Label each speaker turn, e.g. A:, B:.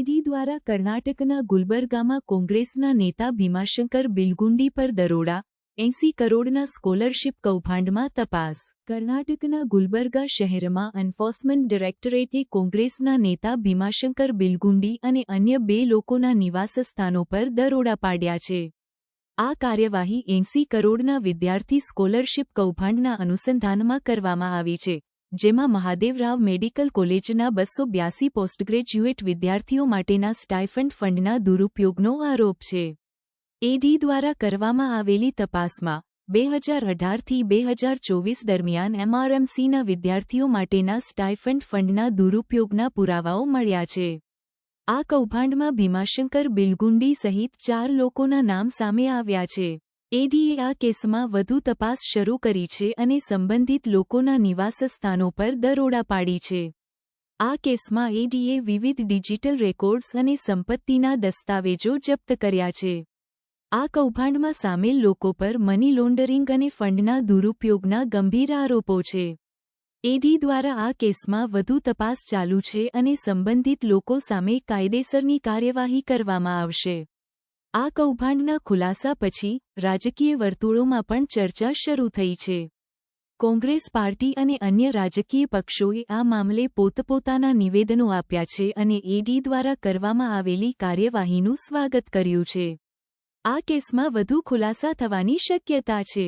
A: ED द्वारा कर्नाटकना गुलबर्गाમાં કોંગ્રેસના નેતા ભીમાશંકર બિલગુંડી પર દરોડા 80 કરોડના સ્કોલરશિપ કૌભાંડમાં તપાસ કર્ણાટકના ગુલબર્ગા શહેરમાં એન્ફોર્સમેન્ટ ડિરેક્ટરેટે કોંગ્રેસના નેતા ભીમાશંકર બિલગુંડી અને અન્ય 2 લોકોના નિવાસસ્થાનો પર દરોડા પાડ્યા છે। આ કાર્યવાહી 80 કરોડના વિદ્યાર્થી સ્કોલરશિપ કૌભાંડના અનુસંધાનમાં કરવામાં આવી છે, જેમાં મહાદેવરાવ મેડિકલ કોલેજના 282 પોસ્ટગ્રેજ્યુએટ વિદ્યાર્થીઓ માટેના સ્ટાઇફન્ડ ફંડના દુરુપયોગનો આરોપ છે। ઈડી દ્વારા કરવામાં આવેલી તપાસમાં 2018થી 2024 દરમિયાન એમઆરએમસીના વિદ્યાર્થીઓ માટેના સ્ટાઇફન્ડ ફંડના દુરુપયોગના પુરાવાઓ મળ્યા છે। આ કૌભાંડમાં ભીમાશંકર બિલગુંડી સહિત 4 લોકોના નામ સામે આવ્યા છે। ઈડીએ આ કેસમાં વધુ તપાસ શરૂ કરી છે અને સંબંધિત લોકોના નિવાસસ્થાનો પર દરોડા પાડી છે। આ કેસમાં ઈડીએ વિવિધ ડિજિટલ રેકોર્ડ્સ અને સંપત્તિના દસ્તાવેજો જપ્ત કર્યા છે। આ કૌભાંડમાં સામેલ લોકો પર મની લોન્ડરિંગ અને ફંડના દુરુપયોગના ગંભીર આરોપો છે। ઈડી દ્વારા આ કેસમાં વધુ તપાસ ચાલુ છે અને સંબંધિત લોકો સામે કાયદેસરની કાર્યવાહી કરવામાં આવશે। આ કૌભાંડના ખુલાસા પછી રાજકીય વર્તુળોમાં પણ ચર્ચા શરૂ થઈ છે। કોંગ્રેસ પાર્ટી અને અન્ય રાજકીય પક્ષોએ આ મામલે પોતપોતાના નિવેદનો આપ્યા છે અને ઈડી દ્વારા કરવામાં આવેલી કાર્યવાહીનું સ્વાગત કર્યું છે। આ કેસમાં વધુ ખુલાસા થવાની શક્યતા છે।